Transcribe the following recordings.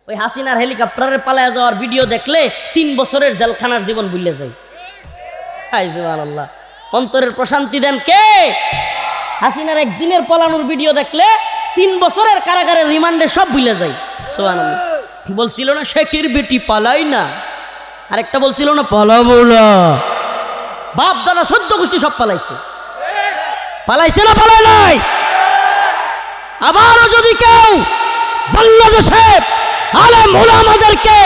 ওই হাসিনার হেলিকপ্টারের পালায় যাওয়ার ভিডিও দেখলে 3 বছরের জেলখানার জীবন ভুলে যায়। হাই সুবহানাল্লাহ, অন্তরের প্রশান্তি দেন কে? হাসিনার একদিনের পালানোর ভিডিও দেখলে 3 বছরের কারাগারের রিমান্ডে সব ভুলে যায়। সুবহানাল্লাহ। বলছিল না শেখের বেটি পালাই না, আরেকটা বলছিল না পালাবো না। বাপ দাদা 14 গোষ্ঠী সব পালাইছে। পালাইছে না পালায় নাই? আবারও যদি কেউ বাংলাদেশে আলেম ওলামাদেরকে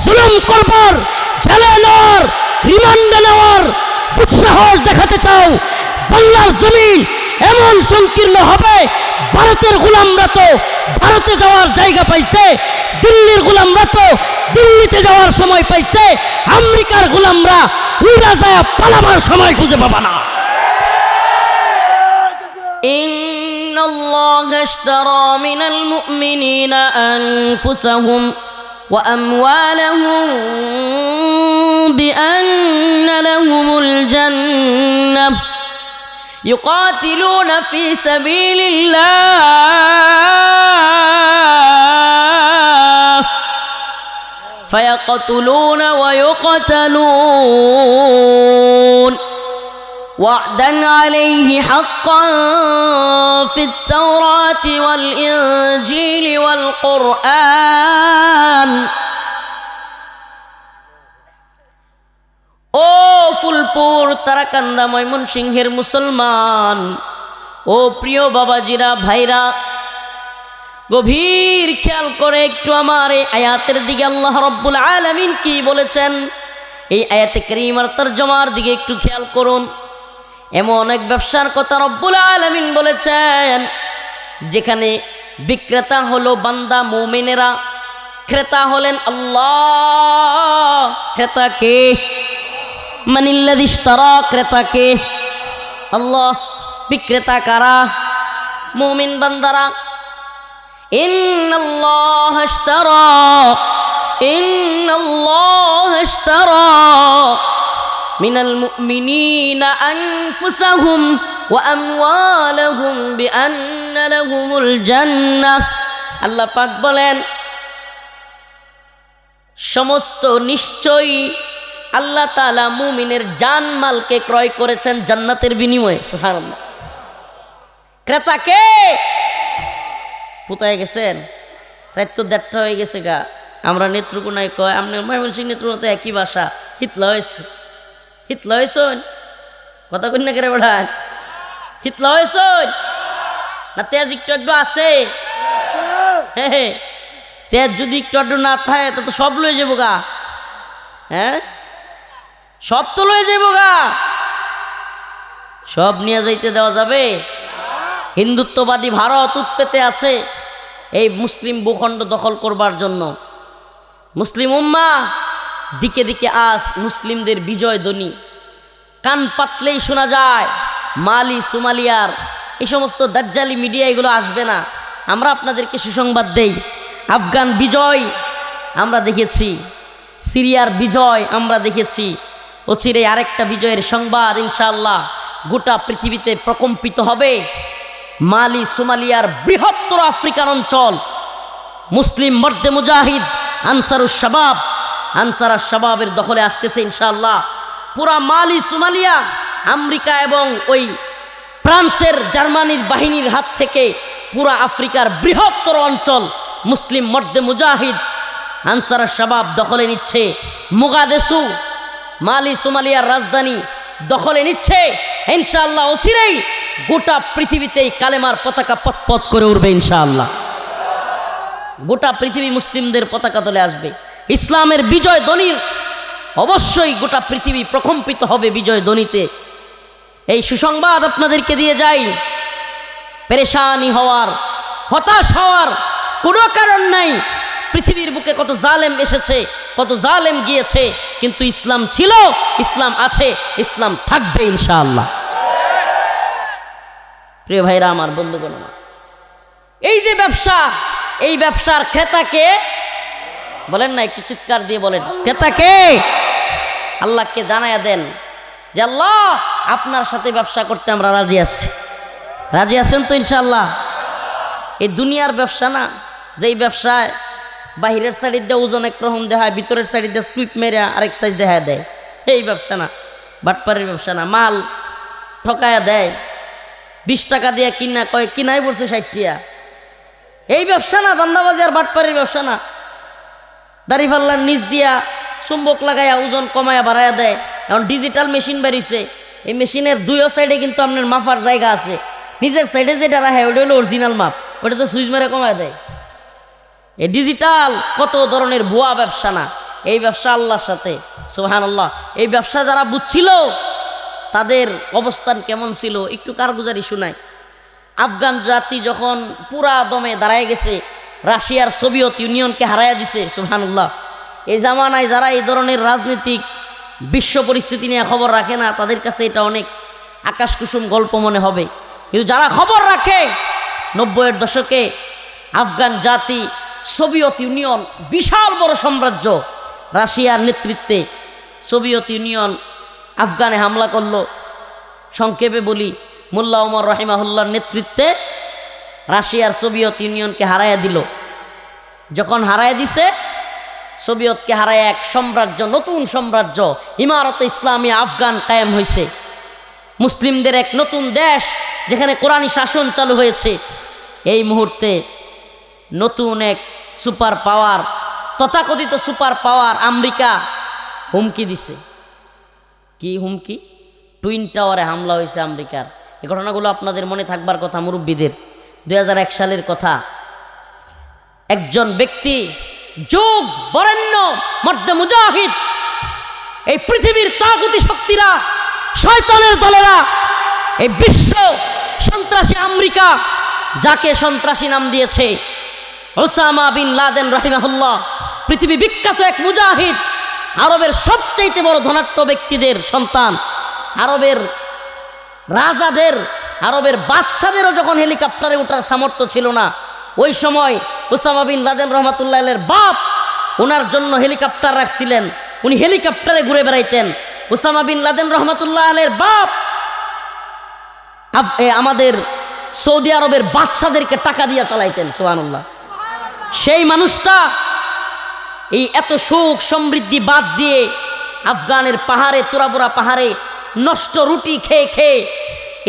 জুলুম করবার, জেলে নেওয়ার, রিমান্ডে নেওয়ার দুঃসাহস দেখাতে চাও, বাংলার জমিন এমন সংকীর্ণ হবে। ভারতের গোলামরা তো ভারতে যাওয়ার জায়গা পাইছে, দিল্লির গোলামরা তো দিল্লিতে যাওয়ার সময় পাইছে, আমেরিকার গোলামরা উড়া যায় পালাবার সময় খুঁজে পাবা না। ইন্নাল্লাহা ইশতারা মিনাল মুমিনিনা আনফুসাহুম ওয়া আমওয়ালাহুম বিআন্না লাহুমুল জান্নাহ يقاتلون في سبيل الله فيقتلون ويقتلون وعدا عليه حقا في التوراة والإنجيل والقرآن। ও ফুলপুর তারাকান্দা ময়মনসিংহের মুসলমান, ও প্রিয় বাবাজিরা, ভাইরা, গভীর খেয়াল করে একটু আমার এই আয়াতের দিকে আল্লাহ রাব্বুল আলামিন কি বলেছেন, এই আয়াতে কারীমার তরজমার দিকে একটু খেয়াল করুন। এমন এক ব্যবসার কথা রব্বুল আলামিন বলেছেন যেখানে বিক্রেতা হলো বান্দা মুমিনেরা, ক্রেতা হলেন আল্লাহ। ক্রেতা কে? মানিল্লাযী ইশতারা, ক্রেতা কে? আল্লাহ। বিক্রেতা কারা? মুমিন বান্দারা। ইন্নাল্লাহা ইশতারা মিনাল মুমিনিনা আনফুসাহুম ওয়া আমওয়ালাহুম বিআন্না লাহুমুল জান্নাহ। আল্লাহ পাক বলেন সমস্ত নিশ্চয়ই আল্লাহ তাআলা মুমিনের জান মালকে ক্রয় করেছেন জান্নাতের বিনিময়ে। সুবহানাল্লাহ। ক্রেতা কে? কোথায় গেছেন? রাত তো 1:30 হয়ে গেছে গা। আমরা নেত্রকোনায় কয়, আপনার ময়মনসিংহ নেত্রকোনাতে একই ভাষা। হিতলা হয়েছে, হিতলা হয়েছেন কথা কই না করে বেড়ান। হিতলা হয়েছেন না? তেজ একটু একটু আছে। হ্যাঁ, তেজ যদি একটু একটু না থাকে তো সব লয়ে যাবো গা। হ্যাঁ, সব তো লয়ে যাবো গা। সব নিয়ে যাইতে দেওয়া যাবে? হিন্দুত্ববাদী ভারত উৎপেতে আছে এই মুসলিম ভূখণ্ড দখল করবার জন্য। মুসলিম উম্মাহ দিকে দিকে আজ মুসলিমদের বিজয় ধ্বনি কান পাতলেই শোনা যায়। মালি, সোমালিয়ার এই সমস্ত দাজ্জালি মিডিয়া এগুলো আসবে না। আমরা আপনাদেরকে সুসংবাদ দেই, আফগান বিজয় আমরা দেখেছি, সিরিয়ার বিজয় আমরা দেখেছি, অচিরে আরেকটা বিজয়ের সংবাদ ইনশাআল্লাহ গোটা পৃথিবীতে প্রকম্পিত হবে। মালি, সোমালিয়ার বৃহত্তর আফ্রিকান অঞ্চল মুসলিম মর্দে মুজাহিদ আনসারুস শাবাবের দখলে আসতেছে ইনশাআল্লাহ। পুরা মালি, সোমালিয়া আমেরিকা এবং ওই ফ্রান্সের, জার্মানির বাহিনীর হাত থেকে পুরা আফ্রিকার বৃহত্তর অঞ্চল মুসলিম মর্দে মুজাহিদ আনসারুস শাবাব দখলে নিচ্ছে। মোগাদেশু মালি সোমালিয়ার রাজধানী দখলে নিচ্ছে ইনশাআল্লাহ। অচিরেই গোটা পৃথিবীতেই কালেমার পতাকা পথ করে উঠবে ইনশাআল্লাহ। গোটা পৃথিবী মুসলিমদের পতাকা তলে আসবে। ইসলামের বিজয় ধ্বনির অবশ্যই গোটা পৃথিবী প্রকম্পিত হবে বিজয় ধ্বনিতে। এই সুসংবাদ আপনাদেরকে দিয়ে যাই। পেরেশানি হওয়ার, হতাশ হওয়ার কোনো কারণ নাই। পৃথিবীর বুকে কত জালেম এসেছে, কত জালেম গিয়েছে, কিন্তু ইসলাম ছিল, ইসলাম আছে, ইসলাম থাকবে ইনশাআল্লাহ। প্রিয় ভাইরা আমার, বন্ধুগণ আমার, এই যে ব্যবসা, এই ব্যবসার ক্রেতাকে বলেন না, একটু চিৎকার দিয়ে বলেন ক্রেতাকে? আল্লাহকে জানায়া দেন যে আল্লাহ আপনার সাথে ব্যবসা করতে আমরা রাজি আছি। রাজি আছেন তো ইনশাআল্লাহ? এই দুনিয়ার ব্যবসা না, যেই ব্যবসায় বাহিরের সাইড দিয়ে ওজন একরকম দেখায়, ভিতরের সাইড দিয়ে স্টুইপ মেরে আরেক সাইজ দেখা দেয়। এই ব্যবসা না, বাটপাড়ির ব্যবসা না। মাল ঠকায়া দেয়, 20 টাকা দিয়ে কিনা কয় কিনাই পড়ছে 60 টাকা। এই ব্যবসা না, দান্দাবাজি আর বাটপাড়ির ব্যবসা না। দাড়িপাল্লার নিচ দিয়া চুম্বক লাগাইয়া ওজন কমায়া বাড়াইয়া দেয়। এখন ডিজিটাল মেশিন বেরিয়েছে, এই মেশিনের দুইও সাইডে কিন্তু আপনার মাপার জায়গা আছে। নিজের সাইডে যেটা রাখে ওটা হলো অরিজিনাল মাপ, ওটা তো সুইচ মেরে কমায় দেয়। এই ডিজিটাল কত ধরনের ভুয়া ব্যবসা না, এই ব্যবসা আল্লাহর সাথে। সুবহানাল্লাহ। এই ব্যবসা যারা বুঝছিল তাদের অবস্থান কেমন ছিল একটু কারগুজারি শোনায়। আফগান জাতি যখন পুরা দমে দাঁড়ায় গেছে, রাশিয়ার সোভিয়েত ইউনিয়নকে হারাইয়া দিছে। সুবহানাল্লাহ। এই জামানায় যারা এই ধরনের রাজনৈতিক বিশ্ব পরিস্থিতি নিয়ে খবর রাখে না, তাদের কাছে এটা অনেক আকাশ কুসুম গল্প মনে হবে। কিন্তু যারা খবর রাখে, 90-এর দশকে আফগান জাতি, সোভিয়েত ইউনিয়ন, বিশাল বড় সাম্রাজ্য, রাশিয়ার নেতৃত্বে সোভিয়েত ইউনিয়ন আফগানে হামলা করলো। সংক্ষেপে বলি, মোল্লা ওমর রাহিমাহুল্লাহর নেতৃত্বে রাশিয়ার সোভিয়েত ইউনিয়নকে হারাইয়া দিল। যখন হারাইয়া দিছে, সোভিয়েতকে হারায় এক সাম্রাজ্য, নতুন সাম্রাজ্য ইমারতে ইসলামী আফগান কায়েম হয়েছে। মুসলিমদের এক নতুন দেশ, যেখানে কোরআনী শাসন চালু হয়েছে। এই মুহূর্তে নতুন এক সুপার পাওয়ার, তথাকথিত সুপার পাওয়ার আমেরিকা হুমকি দিছে। কি হুমকি? টুইন টাওয়ারে হামলা হয়েছে আমেরিকার। এই ঘটনাগুলো আপনাদের মনে থাকবার কথা, মুরব্বীদের। 2001 সালের কথা। একজন ব্যক্তি, যুগ বরেণ্য মর্দে মুজাহিদ, এই পৃথিবীর তাগুতি শক্তিরা, শয়তানের দলেরা, এই বিশ্ব সন্ত্রাসী আমেরিকা, যাকে সন্ত্রাসী নাম দিয়েছে ওসামা বিন লাদেন রাহিমাহুল্লাহ, পৃথিবী বিখ্যাত এক মুজাহিদ, আরবের সবচাইতে বড় ধনাঢ্য ব্যক্তিদের সন্তান, আরবের রাজাদের, আরবের বাদশাদেরও যখন হেলিকপ্টারে ওঠার সামর্থ্য ছিল না, ওই সময় ওসামা বিন লাদেন রহমাতুল্লাহের বাপ ওনার জন্য হেলিকপ্টার রাখছিলেন। উনি হেলিকপ্টারে ঘুরে বেড়াইতেন। ওসামা বিন লাদেন রহমাতুল্লাহের বাপ আমাদের সৌদি আরবের বাদশাদেরকে টাকা দিয়ে চালাইতেন। সুবহানাল্লাহ। সেই মানুষটা এই এত সুখ সমৃদ্ধি বাদ দিয়ে আফগানের পাহাড়ে, তুরাবুরা পাহাড়ে নষ্ট রুটি খেয়ে খেয়ে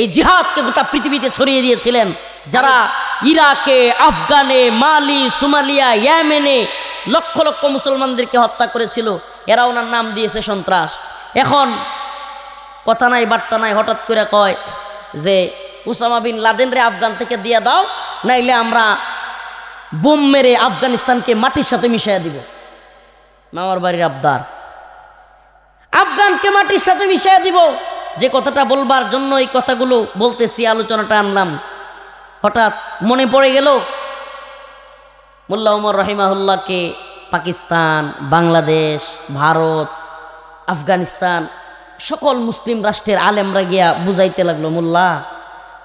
এই জিহাদকে গোটা পৃথিবীতে ছড়িয়ে দিয়েছিলেন। যারা ইরাকে, আফগানে, মালি, সোমালিয়া, ইয়েমেনে লক্ষ লক্ষ মুসলমানদেরকে হত্যা করেছিল, এরা ওনার নাম দিয়েছে সন্ত্রাস। এখন কথা নাই বার্তা নাই, হঠাৎ করে কয় যে ওসামা বিন লাদেনরে আফগান থেকে দিয়ে দাও, নাইলে আমরা বোম মেরে আফগানিস্তানকে মাটির সাথে মিশিয়ে দিব। মামার বাড়ির আবদার, আফগানকে মাটির সাথে মিশিয়ে দিব। যে কথাটা বলবার জন্য এই কথাগুলো বলতেছি, আলোচনাটা আনলাম, হঠাৎ মনে পড়ে গেল মোল্লা ওমর রাহিমাহুল্লাহকে পাকিস্তান, বাংলাদেশ, ভারত, আফগানিস্তান সকল মুসলিম রাষ্ট্রের আলেমরা গিয়া বুঝাইতে লাগলো, মোল্লা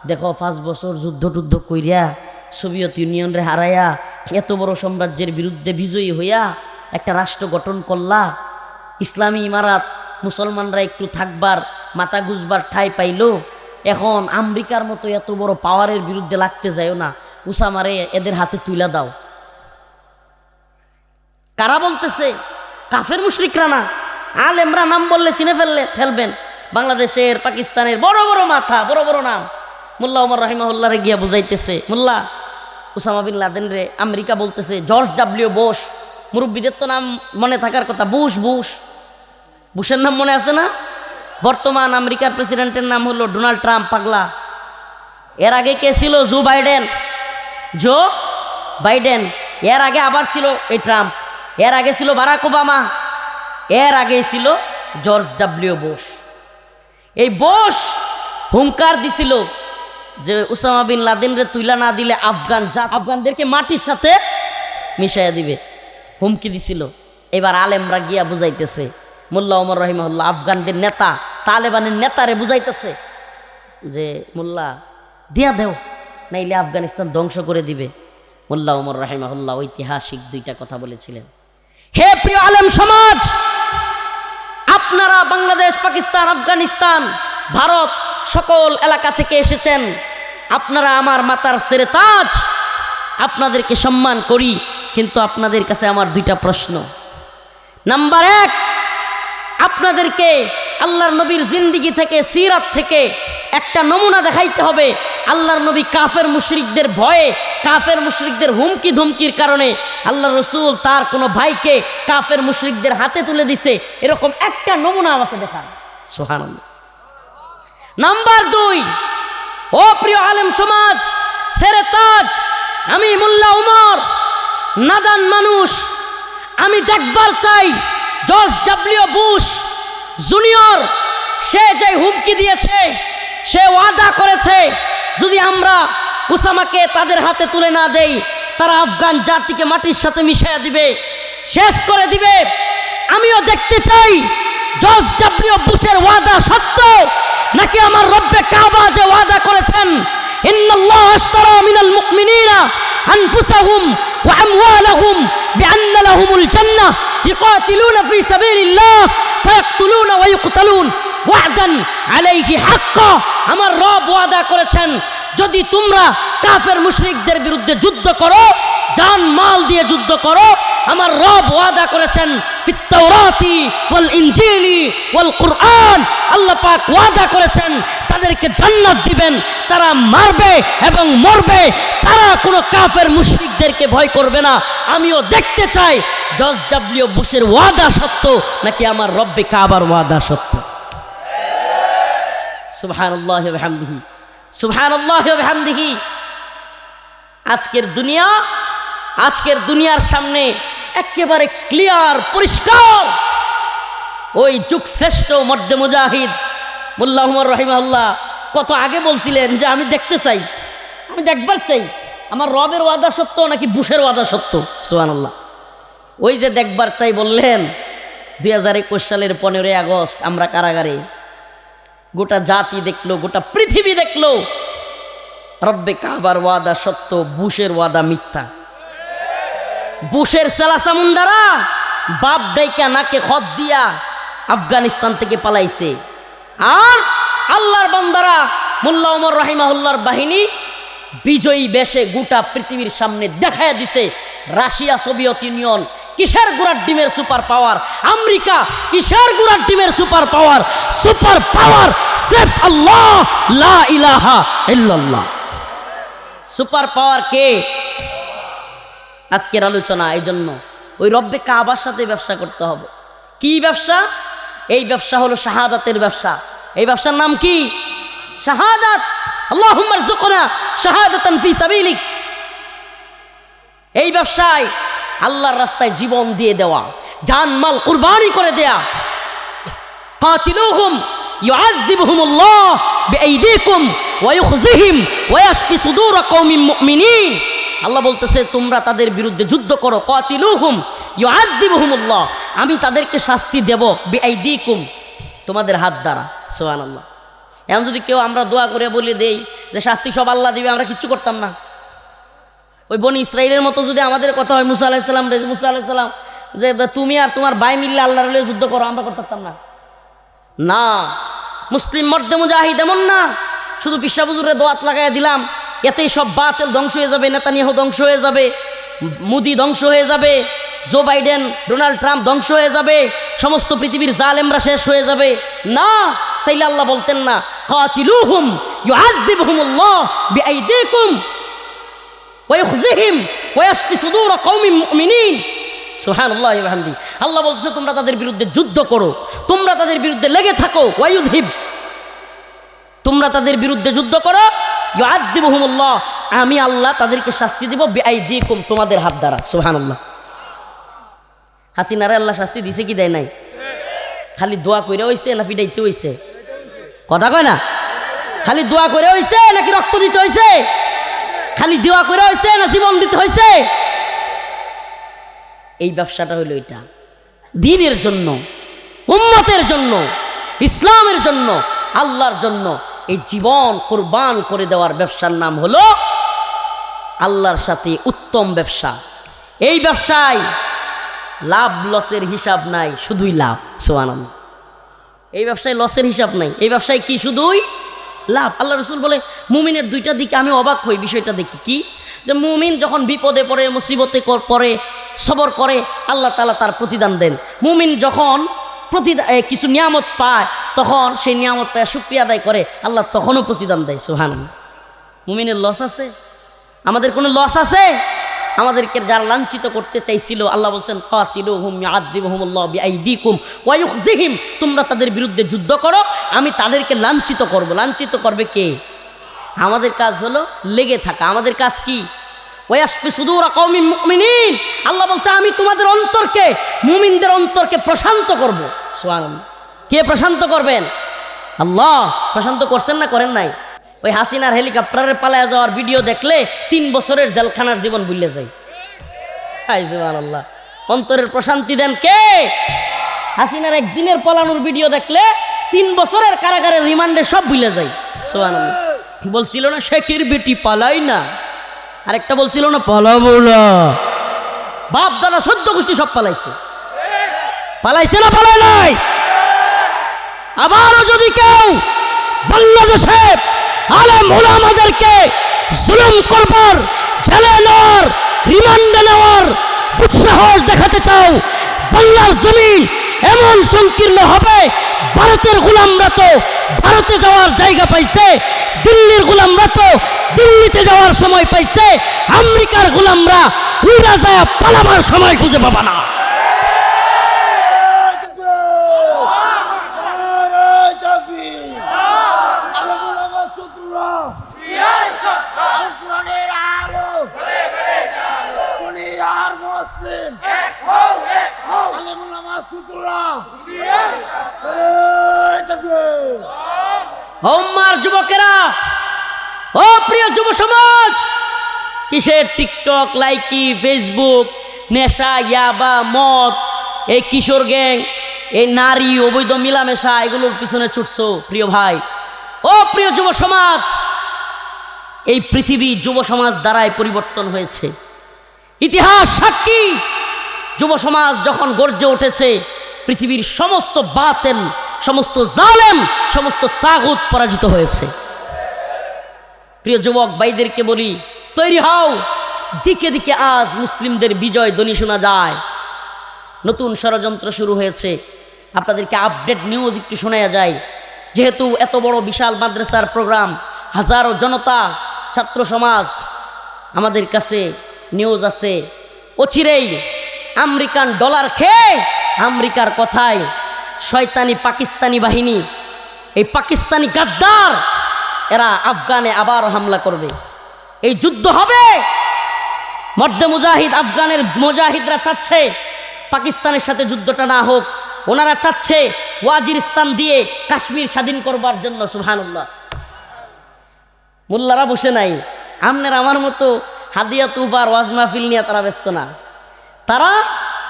দেখো 5 বছর যুদ্ধ টুদ্ধ কইরা সোভিয়েত ইউনিয়নরে হারাইয়া এত বড় সাম্রাজ্যের বিরুদ্ধে বিজয়ী হইয়া একটা রাষ্ট্র গঠন করলা, ইসলামী ইমারাত, মুসলমানরা একটু থাকবার, মাথা গুজবার ঠাঁই পাইল। এখন আমেরিকার মতো এত বড় পাওয়ারের বিরুদ্ধে লাগতে যায়ও না, উসামারে এদের হাতে তুইলা দাও। কারা বলতেছে? কাফের মুশরিকরা না, আলেমরা। নাম বললে চিনে ফেলবেন। বাংলাদেশের, পাকিস্তানের বড় বড় মাথা, বড় বড় নাম। মোল্লা ওমর রাহিমাহুল্লাহরে গিয়া বুঝাইতেছে, মোল্লা ওসামা বিন লাদেন রে আমেরিকা বলতেছে, জর্জ ডাব্লিউ বুশ, মুরব্বীদের তো নাম মনে থাকার কথা, বুশের নাম মনে আছে না? বর্তমান আমেরিকার প্রেসিডেন্টের নাম হলো ডোনাল্ড ট্রাম্প, পাগলা। এর আগে কে ছিল? Joe Biden. এর আগে আবার ছিল এই ট্রাম্প। এর আগে ছিল বারাক ওবামা। এর আগে ছিল জর্জ ডাব্লিউ বুশ। এই বুশ হুঙ্কার দিছিল যে ওসামা বিন লাদেনরে তুইলা না দিলে আফগানদেরকে মাটির সাথে মিশাইয়া দিবে, হুমকি দিছিল। এবার আলেমরা গিয়া বুঝাইতেছে, মোল্লা ওমর রাহিমাহুল্লাহ আফগানদের নেতা, তালেবানের নেতারে বুঝাইতেছে যে মোল্লা দিয়া দেও, নাইলে আফগানিস্তান ধ্বংস করে দিবে। মোল্লা ওমর রাহিমাহুল্লাহ ঐতিহাসিক 2টা কথা বলেছিলেন। হে প্রিয় আলেম সমাজ, আপনারা বাংলাদেশ, পাকিস্তান, আফগানিস্তান, ভারত সকল এলাকা থেকে এসেছেন, আপনারা আমার মাতার সেরে তাজ, আপনাদেরকে সম্মান করি। কিন্তু আপনাদের কাছে আমার দুইটা প্রশ্ন। নাম্বার এক, আপনাদেরকে আল্লাহর নবীর জিন্দিগি থেকে, সিরাত থেকে একটা নমুনা দেখাইতে হবে। আল্লাহর নবী কাফের মুশরিকদের ভয়ে, কাফের মুশরিকদের হুমকি ধমকির কারণে আল্লাহ রসুল তার কোনো ভাইকে কাফের মুশরিকদের হাতে তুলে দিছে, এরকম একটা নমুনা আমাকে দেখান। সুবহানাল্লাহ। নাম্বার দুই, ও প্রিয় আলেম সমাজ, সেরে তাজ, আমি মোল্লা উমর, নাদান মানুষ, আমি দেখবার চাই জর্জ ডব্লিউ বুশ জুনিয়র সে যে হুমকি দিয়েছে, সে ওয়াদা করেছে যদি আমরা উসামাকে তাদের হাতে তুলে না দেই, তারা আফগান জাতিকে মাটির সাথে মিশিয়ে দিবে, শেষ করে দিবে। আমিও দেখতে চাই জর্জ ডব্লিউ বুশের ওয়াদা সত্য নাকি আমার রব্বে কাবা যে ওয়াদা করেছেন, ইন্নাল্লাহ আশতারা মিনাল মুমিনিনা আনফুসাহুম ওয়া আমওয়ালাহুম বিআন্না লাহুমুল জান্নাহ ইকাতিলুনা ফি সাবিলিল্লাহ ফায়াকতুলুনা ওয়া ইকতালুন ওয়াদান আলাইহি হাক্কা। আমার রব ওয়াদা করেছেন যদি তোমরা কাফের মুশরিকদের বিরুদ্ধে যুদ্ধ করো, জান মাল দিয়ে যুদ্ধ করো, আমার রব ওয়াদা করেছেন ফিত তাওরাতি ওয়াল ইনজিলি ওয়াল কুরআন, আল্লাহ পাক ওয়াদা করেছেন তাদেরকে জান্নাত দিবেন, তারা মারবে এবং মরবে, তারা কোনো কাফের মুশরিকদেরকে ভয় করবে না। আমিও দেখতে চাই জর্জ ডব্লিউ বুশের ওয়াদা সত্য নাকি আমার রব্বে কাবার ওয়াদা সত্য। সুবহানাল্লাহি ওয়া বিহামদিহি, সুবহানাল্লাহি ওয়া বিহামদিহি। আজকের দুনিয়ার সামনে একেবারে ক্লিয়ার, পরিষ্কার। ওই যুগ শ্রেষ্ঠ মর্দে মুজাহিদ মোল্লা উমর রাহিমাহুল্লাহ কত আগে বলছিলেন যে আমি দেখতে চাই, আমি দেখবার চাই আমার রবের ওয়াদা সত্য নাকি বুশের ওয়াদা সত্য। সুবহানাল্লাহ। ওই যে দেখবার চাই বললেন, 2021 সালের 15 আগস্ট আমরা কারাগারে, গোটা জাতি দেখলো, গোটা পৃথিবী দেখলো রব্বে কাবার ওয়াদা সত্য, বুশের ওয়াদা মিথ্যা। বুশের সেলাসা মুন্ডারা বাপ ডাইকা নাকে খত দিয়া আফগানিস্তান থেকে পালাইছে, আর আল্লাহর বান্দারা মোল্লা উমর রাহিমাহুল্লাহর বাহিনী বিজয়ী বেশে গোটা পৃথিবীর সামনে দেখায় দিছে রাশিয়া, সোভিয়েত ইউনিয়ন কিসের গুড়ার ডিমের সুপার পাওয়ার, আমেরিকা কিসের গুড়ার ডিমের সুপার পাওয়ার, সুপার পাওয়ার সির্ফ আল্লাহ, লা ইলাহা ইল্লাল্লাহ। সুপার পাওয়ার কে? আজকের আলোচনা এই জন্য ওই রব্বে কাবার সাথে ব্যবসা করতে হবে। কি ব্যবসা? এই ব্যবসা হলো শাহাদাতের ব্যবসা। এই ব্যবসার নাম কি? শাহাদাত। আল্লাহুম্মা রযুকনা শাহাদাতান ফি সাবিলিক। এই ব্যবসায় আল্লাহর রাস্তায় জীবন দিয়ে দেওয়া, জান মাল কুরবানি করে দেয়া। কাতিলুহুম ইউআযিবুহুমুল্লাহ বিআইদিকুম ওয়া ইউখজিহিম ওয়া ইয়াশফি সুদুর কওমিন মুমিনিন। আল্লাহ বলতেছে তোমরা তাদের বিরুদ্ধে যুদ্ধ করো। কাতিলুহুম ইউআযিবুহুমুল্লাহ, আমি তাদেরকে শাস্তি দেব বিআইদিকুম, তোমাদের হাত দ্বারা। সুবহানাল্লাহ। এখন যদি কেউ আমরা দোয়া করে বলে দেই যে শাস্তি সব আল্লাহ দিবে, আমরা কিচ্ছু করতাম না। ওই বনি ইসরাইলের মতো যদি আমাদের কথা হয়, মুসা আলাইহিস সালাম যে তুমি আর তোমার ভাই মিললে আল্লাহর হলে যুদ্ধ করো, আমরা করতাম না। না, মুসলিম মর্দে মুজাহিদ এমন না শুধু পিসা হুজুরে দোয়াত লাগাইয়া দিলাম এতেই সব বাতিল ধ্বংস হয়ে যাবে, নেতানিয়াহু ধ্বংস হয়ে যাবে, মোদি ধ্বংস হয়ে যাবে, জো বাইডেন, ডোনাল্ড ট্রাম্প ধ্বংস হয়ে যাবে, সমস্ত পৃথিবীর জালেমরা শেষ হয়ে যাবে। না, তাইলে আল্লাহ বলতেন না কাতিলুহুম ইউআযিবুহুমুল্লাহ বিআইদিকুম ওয়া ইউখজিহিম ওয়া ইয়াশফি সুদুর কওমিন মুমিনিন। সুবহানাল্লাহি ওয়া বিহামদিহি। আল্লাহ বলতেছে তোমরা তাদের বিরুদ্ধে যুদ্ধ করো, তোমরা তাদের বিরুদ্ধে লেগে থাকো। ওয়া ইউযহিব, তোমরা তাদের বিরুদ্ধে যুদ্ধ করো। ইউআযিবুহুমুল্লাহ, আমি আল্লাহ তাদেরকে শাস্তি দেব বিআইদিকুম, তোমাদের হাত দ্বারা। সুবহানাল্লাহ। হাসিনারে আল্লাহ শাস্তি দিছে কি দেয় নাই? খালি দোয়া কইরা হইছে না পিটাইতে হইছে? কথা কয় না? খালি দোয়া করে হইছে নাকি রক্ত দিতে হইছে? খালি দোয়া করে হইছে না জীবন দিতে হইছে? এই ব্যবসাটা হইল এটা, দ্বীনের জন্য, উম্মতের জন্য, ইসলামের জন্য, আল্লাহর জন্য এই জীবন কুরবান করে দেওয়ার ব্যবসার নাম হলো আল্লাহর সাথে উত্তম ব্যবসা। এই ব্যবসায় লাভ লসের হিসাব নাই, শুধুই লাভ। সুবহানাল্লাহ। এই ব্যবসায় লসের হিসাব নাই, এই ব্যবসায় কি? শুধুই লাভ। আল্লাহ রাসূল বলে মুমিনের দুইটা দিকে আমি অবাক হই, বিষয়টা দেখি কি? যে মুমিন যখন বিপদে পড়ে, মুসিবতে পড়ে, সবর করে, আল্লাহ তাআলা তার প্রতিদান দেন। মুমিন যখন কিছু নিয়ামত পায়, তখন সেই নিয়ামত পায় শুকরিয়া আদায় করে, আল্লাহ তখনও প্রতিদান দেয়। সুবহানাল্লাহ। মুমিনের লস আছে? আমাদের কোনো লস আছে? আমাদেরকে যারা লাঞ্ছিত করতে চাইছিল, আল্লাহ বলছেন কাতিলুহুম ইউআযিবুহুমুল্লাহু বিআইদিকুম ওয়া ইউখজিহিম, তোমরা তাদের বিরুদ্ধে যুদ্ধ করো, আমি তাদেরকে লাঞ্ছিত করব। লাঞ্ছিত করবে কে? আমাদের কাজ হলো লেগে থাকা। আমাদের কাজ কি? ওয়াশফি সুদুরা কওমিন মুমিনিন, আল্লাহ বলছে আমি তোমাদের অন্তরকে, মুমিনদের অন্তরকে প্রশান্ত করব। সুবহানাল্লাহ। কে প্রশান্ত করবেন? আল্লাহ। প্রশান্ত করছেন না করেন নাই? ওই হাসিনার হেলিকপ্টারের পালায় যাওয়ার ভিডিও দেখলে 3 বছরের জেলখানার জীবন ভুলে যায়। হায় সুবহানাল্লাহ। অন্তরের প্রশান্তি দেন কে? হাসিনার একদিনের পলানোর ভিডিও দেখলে 3 বছরের কারাগারের রিমান্ডে সব ভুলে যায়। সুবহানাল্লাহ। বলছিল না শেখের বেটি পালাই না, আরেকটা বলছিল না পালাবো না। বাপ দাদা 14 গোষ্ঠী সব পালাইছে। পালাইছে না পালায় নাই? আবারও যদি কেউ বাংলাদেশে আলেম ওলামাদেরকে জুলুম করবার, জেলে নেওয়ার, রিমান্ডে নেওয়ার দুঃসাহস দেখাতে চাও, বাংলার জমিন এমন সংকীর্ণ হবে। ভারতের গোলামরা তো ভারতে যাওয়ার জায়গা পাইছে, দিল্লির গোলামরা তো দিল্লিতে যাওয়ার সময় পাইছে, আমেরিকার গোলামরা উড়া যায় পালাবার সময় খুঁজে পাবা না। যুবকেরা, ও প্রিয় যুব সমাজ, কিসের টিকটক, লাইকি, ফেসবুক, নেশা, ইয়াবা, মদ, এই কিশোর গ্যাং, এই নারী, অবৈধ মিলামেশা, এগুলোর পিছনে ছুটছো? প্রিয় ভাই, ও প্রিয় যুব সমাজ, এই পৃথিবী যুব সমাজ দ্বারাই পরিবর্তন হয়েছে। ইতিহাস সাক্ষী, যুব সমাজ যখন গর্জে উঠেছে, পৃথিবীর সমস্ত বাতিল, সমস্ত জালেম, সমস্ত তাগুত পরাজিত হয়েছে। প্রিয় যুবক ভাইদেরকে বলি, তৈরি হও, দিকে দিকে আজ মুসলিমদের বিজয় ধ্বনি শোনা যায়। নতুন ষড়যন্ত্র শুরু হয়েছে, আপনাদেরকে আপডেট নিউজ একটু শোনা যায়। যেহেতু এত বড় বিশাল মাদ্রাসার প্রোগ্রাম, হাজারো জনতা, ছাত্র সমাজ, আমাদের কাছে নিউজ আছে, অচিরেই আমেরিকান ডলার খেয়ে, আমেরিকার কথায় শয়তানি পাকিস্তানি বাহিনী, এই পাকিস্তানি গাদ্দার, এরা আফগানে আবার হামলা করবে। এই যুদ্ধ হবে। মর্দে মুজাহিদ, আফগানের মুজাহিদরা চাচ্ছে পাকিস্তানের সাথে যুদ্ধটা না হোক, ওনারা চাচ্ছে ওয়াজিরিস্তান দিয়ে কাশ্মীর স্বাধীন করবার জন্য। সুবহানাল্লাহ। মোল্লারা বসে নাই, আমনের আমার মতো হাদিয়া তুফার ওয়াজ মাহফিল নিয়ে তারা ব্যস্ত না। তারা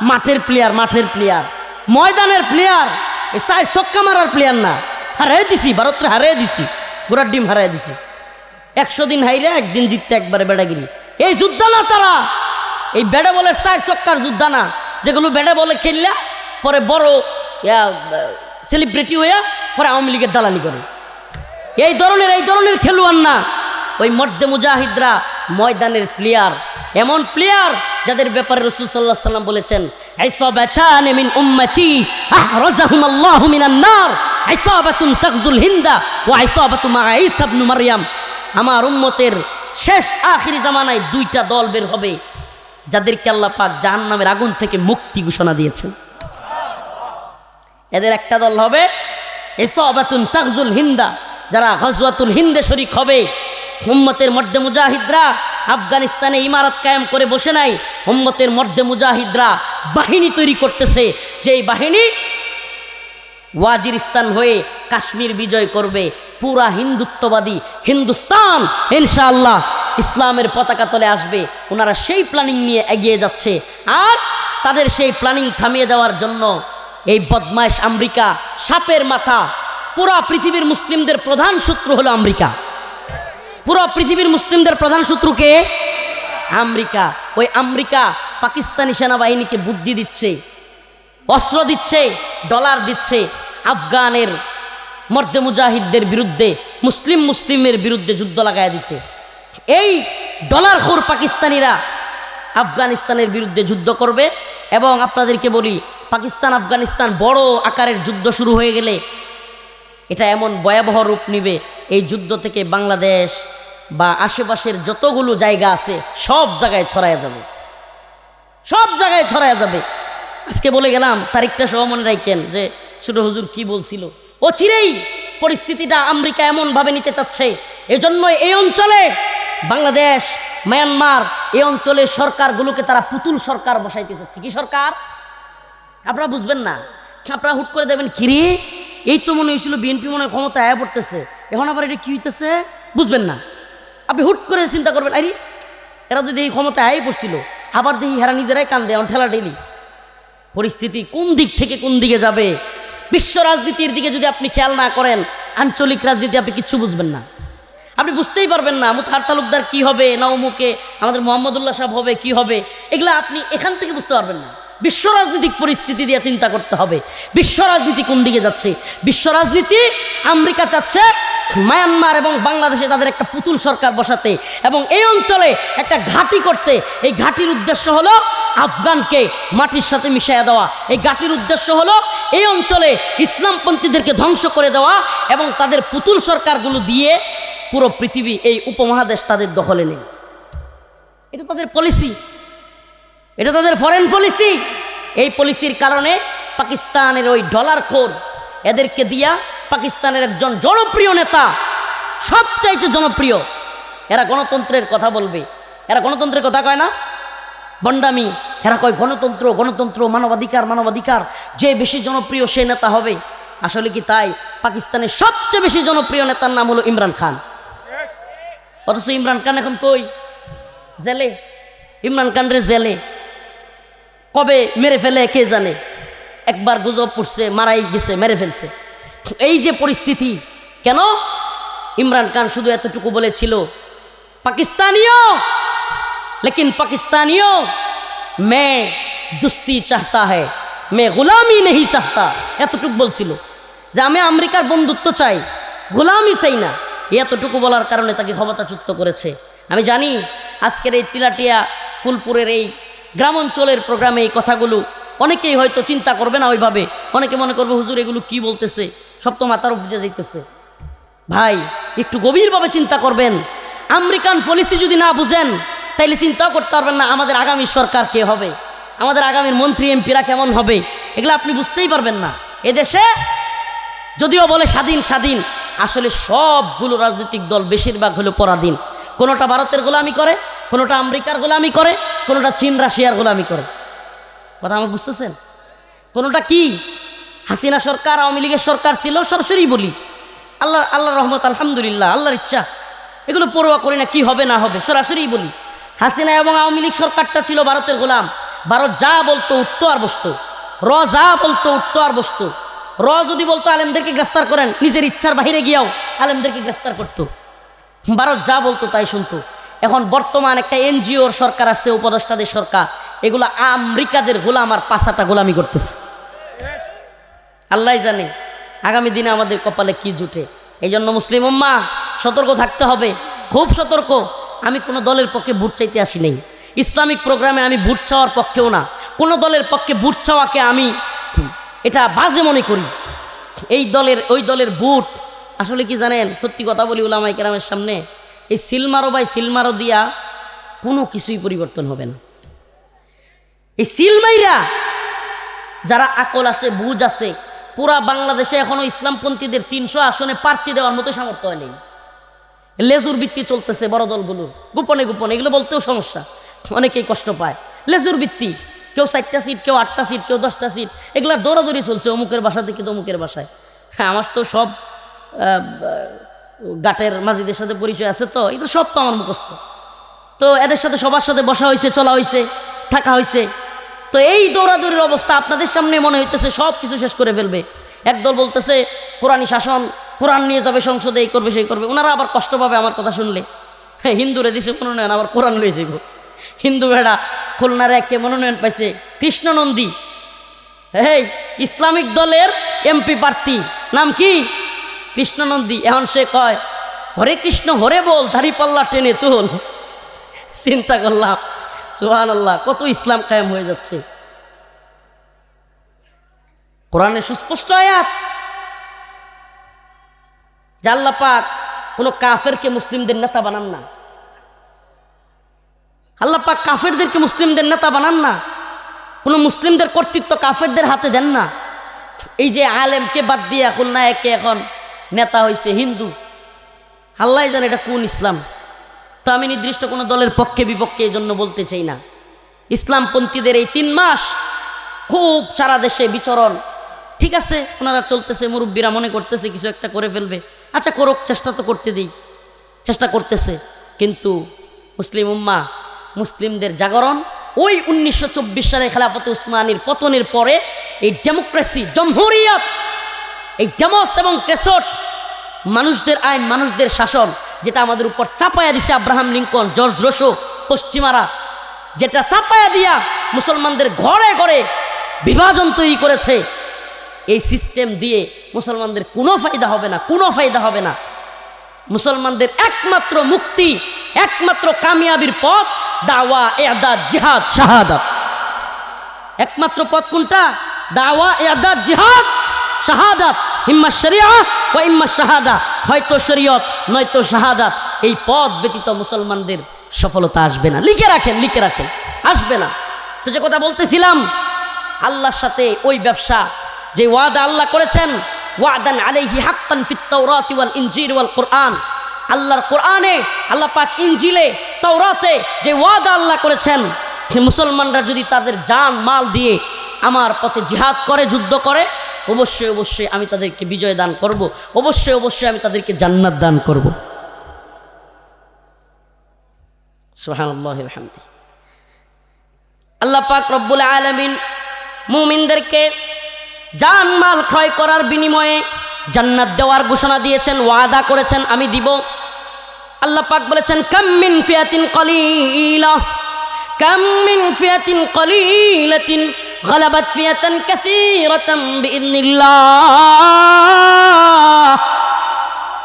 মাঠের প্লেয়ার, মাঠের প্লেয়ার, ময়দানের প্লেয়ার, এই সাই ছক্কা মারার প্লেয়ার না। হারাই দিছি, ভারতরে হারাই দিছি, গোড়ার ডিম হারাই দিছি। 100 দিন হাইরে একদিন জিততে একবারে বেড়াগিরি। এই যুদ্ধ না তারা, এই ব্যাটে বলের সাইড চক্কার যুদ্ধ না, যেগুলো ব্যাটে বলে খেললা পরে বড় সেলিব্রিটি হইয়া পরে আওয়ামী লীগের দালালি করে। এই ধরনের খেলোয়াড় না। ওই মর্দে মুজাহিদরা ময়দানের প্লেয়ার, এমন প্লেয়ার যাদের ব্যাপারে রাসূল সাল্লাল্লাহু আলাইহি ওয়াসাল্লাম বলেছেন, ইসাবাতান মিন উম্মতি আহরাজাহুম আল্লাহু মিনান নার, ইসাবাতুন তাগজুল হিন্দা ওয়া ইসাবাতু মা ঈসা ইবনে মারইয়াম। আমার উম্মতের শেষ আখিরি জামানায় 2টা দল বের হবে, যাদেরকে আল্লাহ পাক জাহান্নামের আগুন থেকে মুক্তি ঘোষণা দিয়েছেন। এদের একটা দল হবে ইসাবাতুন তাগজুল হিন্দা, যারা গজওয়াতুল হিন্দে শরীক হবে। উম্মতের মর্দে মুজাহিদরা আফগানিস্তানে ইমারত কায়েম করে বসে নাই, উম্মতের মর্দে মুজাহিদরা বাহিনী তৈরি করতেছে, যেই বাহিনী ওয়াজিরিস্তান হয়ে কাশ্মীর বিজয় করবে। পুরা হিন্দুত্ববাদী হিন্দুস্তান ইনশাআল্লাহ ইসলামের পতাকা তলে আসবে। ওনারা সেই প্ল্যানিং নিয়ে এগিয়ে যাচ্ছে, আর তাদের সেই প্ল্যানিং থামিয়ে দেওয়ার জন্য এই বদমাইশ আমেরিকা, সাপের মাথা, পুরা পৃথিবীর মুসলিমদের প্রধান শত্রু হলো আমেরিকা। পুরো পৃথিবীর মুসলিমদের প্রধান শত্রুকে আমেরিকা। ওই আমেরিকা পাকিস্তানি সেনাবাহিনীকে বুদ্ধি দিচ্ছে, অস্ত্র দিচ্ছে, ডলার দিচ্ছে, আফগানের মর্দে মুজাহিদদের বিরুদ্ধে, মুসলিমের বিরুদ্ধে যুদ্ধ লাগায় দিতে। এই ডলারখোর পাকিস্তানিরা আফগানিস্তানের বিরুদ্ধে যুদ্ধ করবে। এবং আপনাদেরকে বলি, পাকিস্তান আফগানিস্তান বড় আকারের যুদ্ধ শুরু হয়ে গেলে এটা এমন ভয়াবহ রূপ নেবে, এই যুদ্ধ থেকে বাংলাদেশ বা আশেপাশের যতগুলো জায়গা আছে সব জায়গায় ছড়ায়া যাবে, সব জায়গায় ছড়ায়া যাবে। আজকে বলে গেলাম, তারিখটা সহ মনে রাখেন যে ছোট হুজুর কি বলছিল। অচিরেই পরিস্থিতিটা আমেরিকা এমনভাবে নিতে চাচ্ছে, এজন্য এই অঞ্চলে বাংলাদেশ, মায়ানমার, এই অঞ্চলের সরকারগুলোকে তারা পুতুল সরকার বসাইতে চাচ্ছে। কি সরকার? আপনারা বুঝবেন না, আপনারা হুট করে দেবেন কিরে এই তো মনে হয়েছিল বিএনপি মনে হয় ক্ষমতা আয়া পড়তেছে, এখন আবার এটা কি হইতেছে বুঝবেন না। আপনি হুট করে চিন্তা করবেন, আরে এরা তো দেখি ক্ষমতা আয়াই পড়ছিল, আবার দেখি হেরা নিজেরাই কান্দে, এখন ঠেলা ঠেলি। পরিস্থিতি কোন দিক থেকে কোন দিকে যাবে, বিশ্ব রাজনীতির দিকে যদি আপনি খেয়াল না করেন, আঞ্চলিক রাজনীতি আপনি কিচ্ছু বুঝবেন না, আপনি বুঝতেই পারবেন না। মুতাহার তালুকদার কি হবে, না অমুকে আমাদের মোহাম্মদুল্লাহ সাহেব হবে, কি হবে, এগুলা আপনি এখান থেকে বুঝতে পারবেন না। বিশ্ব রাজনৈতিক পরিস্থিতি দিয়ে চিন্তা করতে হবে, বিশ্ব রাজনীতি কোন দিকে যাচ্ছে। বিশ্ব রাজনীতি আমেরিকা চাচ্ছে মায়ানমার এবং বাংলাদেশে তাদের একটা পুতুল সরকার বসাতে এবং এই অঞ্চলে একটা ঘাঁটি করতে। এই ঘাঁটির উদ্দেশ্য হলো আফগানকে মাটির সাথে মিশিয়ে দেওয়া। এই ঘাঁটির উদ্দেশ্য হলো এই অঞ্চলে ইসলামপন্থীদেরকে ধ্বংস করে দেওয়া এবং তাদের পুতুল সরকারগুলো দিয়ে পুরো পৃথিবী, এই উপমহাদেশ তাদের দখলে নেই। এটা তাদের পলিসি, এটা তাদের ফরেন পলিসি। এই পলিসির কারণে পাকিস্তানের ওই ডলারখোর এদেরকে দিয়া পাকিস্তানের একজন জনপ্রিয় নেতা, সবচাইতে জনপ্রিয়, এরা গণতন্ত্রের কথা বলবে, এরা গণতন্ত্রের কথা কয় না, বন্ডামি, এরা কয় গণতন্ত্র গণতন্ত্র, মানবাধিকার মানবাধিকার, যে বেশি জনপ্রিয় সে নেতা হবে। আসলে কি তাই? পাকিস্তানের সবচেয়ে বেশি জনপ্রিয় নেতার নাম হলো ইমরান খান, অথচ ইমরান খান এখন কই? জেলে। ইমরান খান রে জেলে, কবে মেরে ফেলে কে জানে। একবার গুজব পড়ছে মারাই গেছে, মেরে ফেলছে। এই যে পরিস্থিতি, কেন? ইমরান খান শুধু এতটুকু বলেছিল, পাকিস্তানিও লেকিন পাকিস্তানিও মে দুস্তি চাহতা হ্যায়, মে গোলামি নেই চাহতা। এতটুকু বলছিল যে আমি আমেরিকার বন্ধুত্ব চাই, গোলামি চাই না। এতটুকু বলার কারণে তাকে ক্ষমতাচ্যুত করেছে। আমি জানি আজকের এই তিলাটিয়া ফুলপুরের এই গ্রামাঞ্চলের প্রোগ্রামে এই কথাগুলো অনেকেই হয়তো চিন্তা করবে না ওইভাবে, অনেকে মনে করবে হুজুর এগুলো কি বলতেছে, সব তো মাথার উপর দিয়ে যাইতেছে। ভাই একটু গভীরভাবে চিন্তা করবেন। আমেরিকান পলিসি যদি না বুঝেন তাইলে চিন্তাও করতে পারবেন না আমাদের আগামী সরকার কে হবে, আমাদের আগামীর মন্ত্রী এমপিরা কেমন হবে, এগুলো আপনি বুঝতেই পারবেন না। এদেশে যদিও বলে স্বাধীন স্বাধীন, আসলে সবগুলো রাজনৈতিক দল বেশিরভাগ হলো পরাধীন। কোনোটা ভারতের গোলামি করে, কোনোটা আমেরিকার গোলামি করে, কোনোটা চীন রাশিয়ার গোলামি করে। কথা আমার বুঝতেছেন? কোনোটা কি হাসিনা সরকার, আওয়ামী লীগের সরকার ছিল, সরাসরি বলি আল্লাহ রহমত, আলহামদুলিল্লাহ, আল্লাহর ইচ্ছা, এগুলো পরোয়া করি না কি হবে না হবে, সরাসরি বলি। হাসিনা এবং আওয়ামী লীগ সরকারটা ছিল ভারতের গোলাম। ভারত যা বলতো উঠতো আর বসতো, যা বলতো উঠতো আর বসতো। যদি বলতো আলেমদেরকে গ্রেফতার করেন, নিজের ইচ্ছার বাহিরে গিয়াও আলেমদেরকে গ্রেফতার করতো। ভারত যা বলতো তাই শুনতো। এখন বর্তমান একটা এনজিওর সরকার আসছে, উপদেষ্টাদের সরকার, এগুলো আমেরিকাদের গোলাম আর পাশাটা গোলামি করতেছে। আল্লাহ জানে আগামী দিনে আমাদের কপালে কি জুটে। এই জন্য মুসলিম উম্মাহ সতর্ক থাকতে হবে, খুব সতর্ক। আমি কোনো দলের পক্ষে ভোট চাইতে আসি নাই, ইসলামিক প্রোগ্রামে আমি ভোট চাওয়ার পক্ষেও না। কোনো দলের পক্ষে ভোট চাওয়াকে আমি এটা বাজে মনে করি। এই দলের ওই দলের ভোট আসলে কি জানেন, সত্যি কথা বলি উলামায়ে কেরামের সামনে, এই সিলমারো বাই সিলমারো দিয়া কোনো কিছুই পরিবর্তন হবে না। এই সিলমাইরা যারা আকল আছে, বুঝ আছে, পুরা বাংলাদেশে এখনো ইসলামপন্থীদের 300 আসনে প্রার্থী দেওয়ার মতো সামর্থ্য নেই। লেজুর ভিত্তি চলতেছে বড় দলগুলো, গোপনে গোপনে, এগুলো বলতেও সমস্যা, অনেকেই কষ্ট পায়। লেজুর ভিত্তি, কেউ 4টা সিট, কেউ 8টা সিট, কেউ 10টা সিট, এগুলা দৌড়াদৌড়ি চলছে অমুকের বাসা থেকে তমুকের বাসায়। হ্যাঁ, আমার তো সব গাটের মাঝিদের সাথে পরিচয় আছে, তো এগুলো সব তো আমার মুখস্থ। তো এদের সাথে সবার সাথে বসা হয়েছে, চলা হয়েছে, থাকা হয়েছে। তো এই দৌড়াদৌড়ির অবস্থা আপনাদের সামনে মনে হইতেছে সব কিছু শেষ করে ফেলবে। একদল বলতেছে কোরআনি শাসন, কোরআন নিয়ে যাবে সংসদে, এই করবে সেই করবে। ওনারা আবার কষ্ট পাবে আমার কথা শুনলে। হ্যাঁ, হিন্দুরে দিছে মনোনয়ন, আবার কোরআন লয়ে যাব। হিন্দু ভেড়া খুলনার একে মনোনয়ন পাইছে কৃষ্ণনন্দী, এই ইসলামিক দলের এমপি প্রার্থী, নাম কি? কৃষ্ণনন্দী। এখন সে কয় হরে কৃষ্ণ হরে বল, ধারি পাল্লা টেনে তোল। চিন্তা করলাম সুবহানাল্লাহ, কত ইসলাম কায়েম হয়ে যাচ্ছে। কোরআনে সুস্পষ্ট আয়াত যে আল্লাহ পাক কোনো কাফেরকে মুসলিমদের নেতা বানান না। আল্লাহ পাক কাফেরদেরকে মুসলিমদের নেতা বানান না, কোনো মুসলিমদের কর্তৃত্ব কাফেরদের হাতে দেন না। এই যে আলেমকে বাদ দিয়ে এখন নায়কে এখন নেতা হয়েছে হিন্দু, আল্লাহ জানে এটা কোন ইসলাম। তো আমি নির্দিষ্ট কোনো দলের পক্ষে বিপক্ষে এই জন্য বলতে চাই না। ইসলামপন্থীদের এই 3 মাস খুব সারা দেশে বিচরণ, ঠিক আছে, ওনারা চলতেছে, মুরব্বীরা মনে করতেছে কিছু একটা করে ফেলবে, আচ্ছা করুক, চেষ্টা তো করতে দিই, চেষ্টা করতেছে। কিন্তু মুসলিম উম্মা, মুসলিমদের জাগরণ ওই 1924 সালে খেলাফতে উসমানীর পতনের পরে এই ডেমোক্রেসি, জমহুরিয়ত, এই ডেমোস এবং ক্রেসট, মানুষদের আইন, মানুষদের শাসন, যেটা আমাদের উপর চাপায়া দিছে আব্রাহাম লিঙ্কন, জর্জ রোসো, পশ্চিমারা, যেটা চাপায়া দিয়া মুসলমানদের ঘরে ঘরে বিভাজন তৈরি করেছে, এই সিস্টেম দিয়ে মুসলমানদের কোনো ফায়দা হবে না, কোনো ফায়দা হবে না। মুসলমানদের একমাত্র মুক্তি, একমাত্র কামিয়াবির পথ দাওয়া, ইআদাদ, জিহাদ, শাহাদাত। একমাত্র পথ কোনটা? দাওয়া, ইআদাদ, জিহাদ, শাহাদাত। ইম্মা শরিয়া ওয়া ইম্মা শাহাদা, হয়তো শরীয়ত নয়তো শাহাদাত। এই পথ ব্যতীত মুসলমানদের সফলতা আসবে না। লিখে রাখেন, লিখে রাখেন, আসবে না। তো যে কথা বলতেছিলাম, আল্লাহর সাথে ওই ব্যবসা, যে ওয়াদা আল্লাহ করেছেন, ওয়াদান আলাইহি হাক্কান ফিত তাওরাতি ওয়াল ইনজিল ওয়াল কুরআন, আল্লাহর কোরআনে, আল্লাহ পাক ইনজিলে, তাওরাতে যে ওয়াদা আল্লাহ করেছেন, সে মুসলমানরা যদি তাদের জান মাল দিয়ে আমার পথে জিহাদ করে, যুদ্ধ করে, অবশ্যই অবশ্যই আমি তাদেরকে বিজয় দান করব, অবশ্যই অবশ্যই আমি তাদেরকে জান্নাত দান করব। সুবহানাল্লাহি ওয়া বিহামদিহি। আল্লাহ পাক রব্বুল আলামিন মুমিনদেরকে জান মাল ক্রয় করার বিনিময়ে জান্নাত দেওয়ার ঘোষণা দিয়েছেন, ওয়াদা করেছেন আমি দিব। আল্লাহ পাক বলেছেন, কাম মিন ফিয়াতিন কলিলা, কাম মিন ফিয়াতিন কলিলাতিন গালাবাত ফিয়াতান কাসীরাতাম বিইذনিল্লাহ।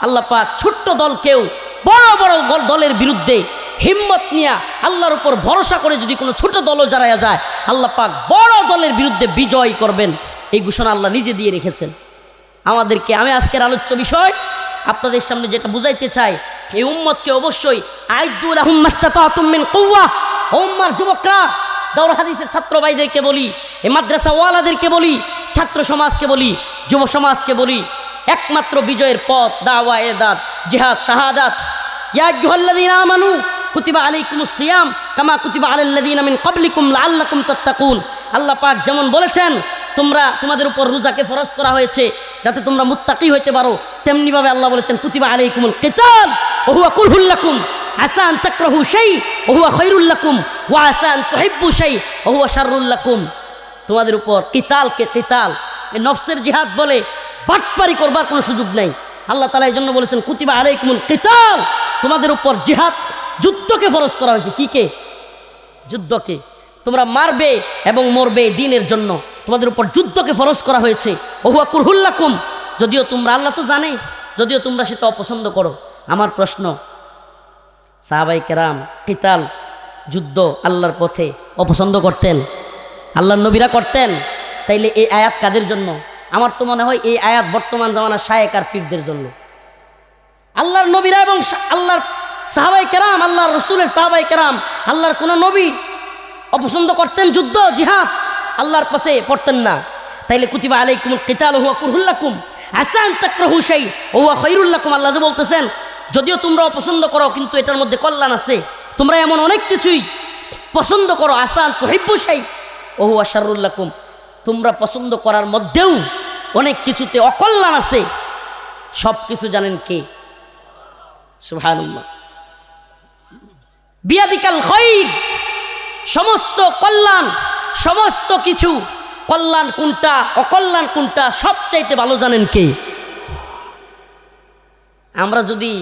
আল্লাহ পাক ছোট্ট দলকেও বড় বড় দলের বিরুদ্ধে হিম্মত নিয়ে আল্লাহর উপর ভরসা করে যদি কোনো ছোট দলও জড়ায়া যায়, আল্লাহ পাক বড় দলের বিরুদ্ধে বিজয় করবেন। এই ঘোষণা আল্লাহ নিজে দিয়ে রেখেছেন আমাদেরকে। আমি আজকের আলোচ্য বিষয় আপনাদের সামনে যেটা বুঝাইতে চাই, এই উম্মতকে অবশ্যই আইদু লাহুম মাসতাতাতুম মিন কুওয়া, উম্মার যুবকরা, দাওরা হাদিসের ছাত্র ভাইদেরকে বলি, এই মাদ্রাসা ওয়ালাদেরকে বলি, ছাত্র সমাজকে বলি, যুব সমাজকে বলি, একমাত্র বিজয়ের পথ দাওয়া, ইআদাদ, জিহাদ, শাহাদাত। ইয়া আইয়ুহাল্লাযীনা আমানু কুতিবা আলাইকুমুস সিয়াম কামা কুতিবা আলাল্লাযীনা মিন ক্বাবলিকুম লাআল্লাকুম তাত্তাকুন। আল্লাহ পাক যেমন বলেছেন তোমাদের উপর রোজাকে ফরজ করা হয়েছে যাতে তোমরা মুত্তাকি হইতে পারো, তেমনিভাবে আল্লাহ বলেছেন কুতিবা আলাইকুমুল কিতাল ওয়া হুয়া কুরহুল লাকুম আসা আন তাকরাহু শাই ওয়া হুয়া খায়রুল লাকুম ওয়া আসা আন তুহিব্বু শাই ওয়া হুয়া শাররুল লাকুম। তোমাদের উপর কিতালকে কিতাল, এই নফসের জিহাদ বলে বাটপারি করবার কোনো সুযোগ নাই। আল্লাহ তাআলা এই জন্য বলেছেন কুতিবা আলাইকুমুল কিতাল, তোমাদের উপর জিহাদ, যুদ্ধকে ফরজ করা হয়েছে। কি কে? যুদ্ধকে। তোমরা মারবে এবং মরবে দ্বীনের জন্য, তোমাদের উপর যুদ্ধকে ফরজ করা হয়েছে। ওহুয়া কুরহুল লাকুম, যদিও তোমরা, আল্লাহ তো জানে, যদিও তোমরা সেটা অপছন্দ করো। আমার প্রশ্ন, সাহাবায়ে কেরাম কিতাল, যুদ্ধ আল্লাহর পথে অপছন্দ করতেন? আল্লাহর নবীরা করতেন? তাইলে এই আয়াত কাদের জন্য? আমার তো মনে হয় এই আয়াত বর্তমান জামানার শায়েখ আর পীরদের জন্য। আল্লাহর নবীরা এবং আল্লাহর সাহাবায়ে কেরাম, আল্লাহর রসুলের সাহাবায়ে কেরাম, আল্লাহর কোনো নবী অপছন্দ করতেন যুদ্ধ, জিহাদ? আল্লাহর পথে পড়তেন না। তাইলে কুতিবা আলাইকুমুল কিতাল ওয়া হুয়া কুরহুল লাকুম আসা আন তাকরাহু শাই ওয়া হুয়া খায়রুল লাকুম। আল্লাহ যে বলতেছেন যদিও তোমরা অপছন্দ করো কিন্তু এটার মধ্যে কল্যাণ আছে। তোমরা এমন অনেক কিছুই পছন্দ করো, আসা আন তুহিব্বু শাই ওয়া হুয়া শাররুল লাকুম, তোমরা পছন্দ করার মধ্যেও অনেক কিছুতে অকল্যাণ আছে। সব কিছু জানেন কে? সুবহানাল্লাহ। বিয়াদিকাল খায়র, সমস্ত কল্যাণ, সমস্ত কিছু, কল্যাণ কোনটা অকল্যাণ কোনটা সবচাইতে ভালো জানেন কে? আমরা যদি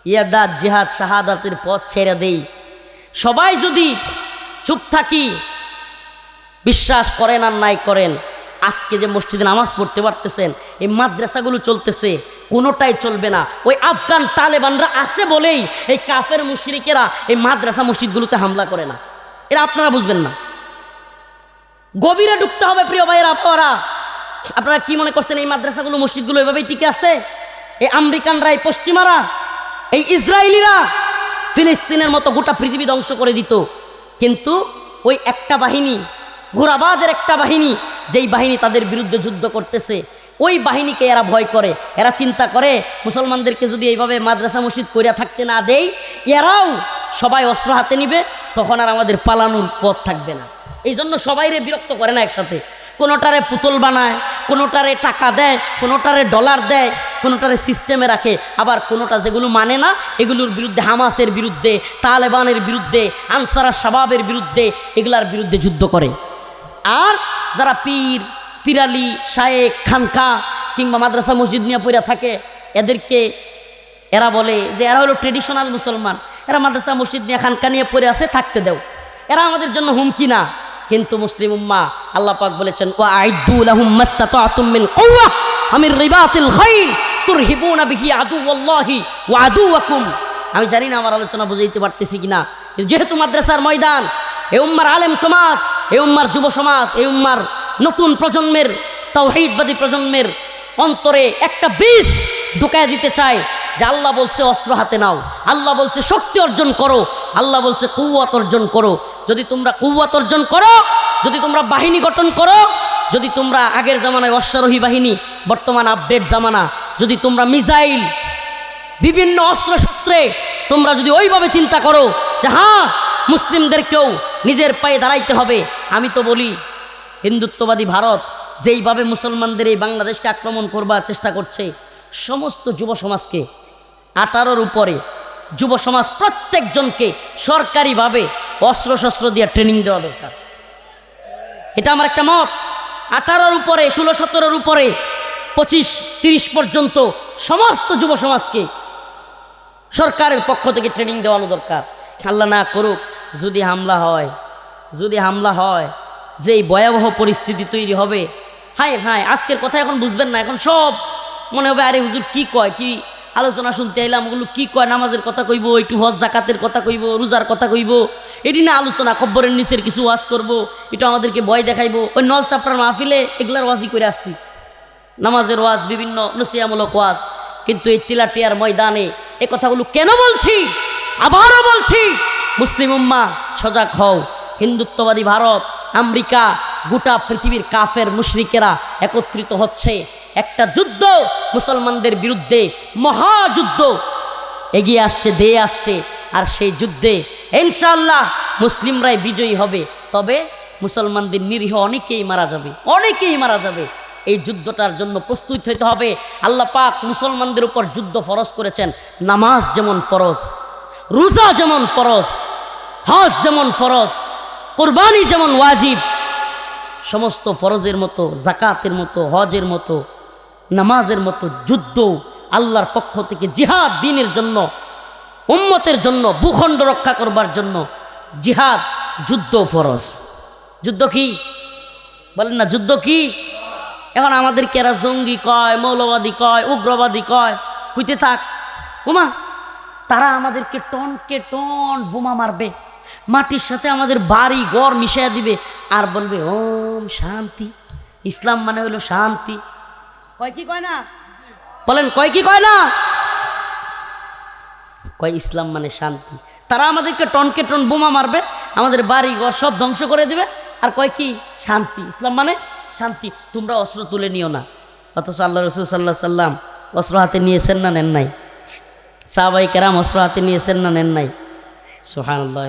ইআদাদ, জিহাদ, শাহাদাতের পথ ছেড়ে দেই, সবাই যদি চুপ থাকি, বিশ্বাস করেন আর নাই করেন, আজকে যে মসজিদে নামাজ পড়তে পারতেছেন, এই মাদ্রাসাগুলো চলতেছে, কোনোটাই চলবে না। ওই আফগান তালেবানরা আছে বলেই এই কাফের মুশরিকেরা এই মাদ্রাসা মসজিদগুলোতে হামলা করে না। এরা আপনারা বুঝবেন না, গভীরে ঢুকতে হবে প্রিয় ভাইয়েরা। আপনারা কি মনে করছেন এই মাদ্রাসাগুলো মসজিদগুলো এভাবেই টিকে আছে? এই আমেরিকানরা, এই পশ্চিমারা, এই ইসরায়েলিরা ফিলিস্তিনের মতো গোটা পৃথিবী ধ্বংস করে দিত, কিন্তু ওই একটা বাহিনী, ঘোরাবাদের একটা বাহিনী, যেই বাহিনী তাদের বিরুদ্ধে যুদ্ধ করতেছে, ওই বাহিনীকে এরা ভয় করে। এরা চিন্তা করে মুসলমানদেরকে যদি এইভাবে মাদ্রাসা মসজিদ করিয়া থাকতে না দেই, এরাও সবাই অস্ত্র হাতে নিবে, তখন আর আমাদের পালানোর পথ থাকবে না। এই জন্য সবাইরে বিরক্ত করে না একসাথে। কোনোটারে পুতুল বানায়, কোনোটারে টাকা দেয়, কোনোটারে ডলার দেয়, কোনোটারে সিস্টেমে রাখে, আবার কোনোটা যেগুলো মানে না এগুলোর বিরুদ্ধে, হামাসের বিরুদ্ধে, তালেবানের বিরুদ্ধে, আনসার শাবাবের বিরুদ্ধে, এগুলার বিরুদ্ধে যুদ্ধ করে। আর যারা পীর, পিরালি, শায়েক, খানকা কিংবা মাদ্রাসা মসজিদ নিয়ে পড়ে থাকে, এদেরকে এরা বলে যে এরা হলো ট্রেডিশনাল মুসলমান, এরা মাদ্রাসা মসজিদ নিয়ে, খানকা নিয়ে পড়ে আছে, থাকতে দেও, এরা আমাদের জন্য হুমকি না। কিন্তু মুসলিম উম্মাহ, আল্লাহ পাক বলেছেন ওয়া আইদ্দু লাহুম মাসতাতাতুম মিন কুওয়া আমির রিবাতিল খাইল তুরহিবুনা বিহি আদুওয়াল্লাহি ওয়া আদুওয়াকুম। আমি জানি না আমার আলোচনা বুঝাইতে পারতেছি কিনা, যেহেতু মাদ্রাসার ময়দান, এই উম্মার আলেম সমাজ, এই উম্মার যুব সমাজ, এই উম্মার নতুন প্রজন্মের, তাওহীদবাদী প্রজন্মের অন্তরে একটা বীজ ঢুকায় দিতে চায় যে আল্লাহ বলছে অস্ত্র হাতে নাও, আল্লাহ বলছে শক্তি অর্জন করো, আল্লাহ বলছে কুওয়াত অর্জন করো। যদি তোমরা কুওয়াত অর্জন করো, যদি তোমরা বাহিনী গঠন করো, যদি তোমরা আগের জামানায় অশ্বারোহী বাহিনী, বর্তমান আপডেট জামানা, যদি তোমরা মিসাইল, বিভিন্ন অস্ত্র শস্ত্রে তোমরা যদি ওইভাবে চিন্তা করো যে হ্যাঁ মুসলিমদেরকেও নিজের পায়ে দাঁড়াইতে হবে। আমি তো বলি হিন্দুত্ববাদী ভারত যেইভাবে মুসলমানদের এই বাংলাদেশকে আক্রমণ করবার চেষ্টা করছে, সমস্ত যুব সমাজকে 18-র উপরে যুব সমাজ প্রত্যেকজনকে সরকারিভাবে অস্ত্রশস্ত্র দিয়ে ট্রেনিং দেওয়া দরকার। এটা আমার একটা মত। 18-র উপরে, 16-17-র উপরে, 25-30 পর্যন্ত সমস্ত যুব সমাজকে সরকারের পক্ষ থেকে ট্রেনিং দেওয়ানো দরকার। আল্লাহ না করুক যদি হামলা হয়, যে এই ভয়াবহ পরিস্থিতি তৈরি হবে, হায় হায়, আজকের কথা এখন বুঝবেন না, এখন সব মনে হবে আরে হুজুর কি কয়, কি আলোচনা শুনতে এলাম, ওগুলো কি কয়, নামাজের কথা কইব, একটু হজ জাকাতের কথা কইব, রোজার কথা কইব, এটি না আলোচনা, কব্বরের নিচের কিছু ওয়াজ করব, এটা আমাদেরকে ভয় দেখাইবো। ওই নল চাপড়ার মাহফিলে এগুলার ওয়াজই করে আসছি, নামাজের ওয়াজ, বিভিন্ন নসিহামূলক ওয়াজ। কিন্তু এই তিলাটিয়ার ময়দানে এ কথাগুলো কেন বলছি? আবারও বলছি, মুসলিম উম্মাহ সজাগ হও। হিন্দুত্ববাদী ভারত, আমেরিকা, গোটা পৃথিবীর কাফের মুশরিকেরা একত্রিত হচ্ছে, একটা যুদ্ধ মুসলমানদের বিরুদ্ধে, মহাযুদ্ধ এগিয়ে আসছে, দিয়ে আসছে। আর সেই যুদ্ধে ইনশাআল্লাহ মুসলিমরাই বিজয়ী হবে। তবে মুসলমানদের নিরীহ অনেকেই মারা যাবে। এই যুদ্ধটার জন্য প্রস্তুত হইতে হবে। আল্লাহ পাক মুসলমানদের উপর যুদ্ধ ফরজ করেছেন। নামাজ যেমন ফরজ, রোজা যেমন ফরজ, হজ যেমন ফরজ, কুরবানি যেমন ওয়াজিব, সমস্ত ফরজের মতো, জাকাতের মতো, হজের মতো, নামাজের মতো যুদ্ধ আল্লাহর পক্ষ থেকে জিহাদ, দ্বীনের জন্য, উম্মতের জন্য, ভূখণ্ড রক্ষা করবার জন্য জিহাদ, যুদ্ধ ফরজ। যুদ্ধ কি বলেন না? যুদ্ধ কি? এখন আমাদেরকে এরা জঙ্গি কয়, মৌলবাদী কয়, উগ্রবাদী কয়, কইতে থাক। ওমা, তারা আমাদেরকে টনকে টন বোমা মারবে, মাটির সাথে আমাদের বাড়ি ঘর মিশিয়ে দিবে, আর বলবে ওম শান্তি। ইসলাম মানে হলো শান্তি। কয় কি কয় না? বলেন কয় কি কয় না? কয় ইসলাম মানে শান্তি। তারা আমাদেরকে টনকে টন বোমা মারবে, আমাদের বাড়ি ঘর সব ধ্বংস করে দেবে, আর কয় কি শান্তি। ইসলাম মানে শান্তি, তোমরা অস্ত্র তুলে নিও না। অথচ আল্লাহ রাসূল সাল্লাল্লাহু আলাইহি সাল্লাম অস্ত্র হাতে নিয়েছেন না নেন নাই? সাহাবায়ে কেরাম অস্ত্র হাতে নিয়েছেন না নেন নাই? সুবহানাল্লাহ।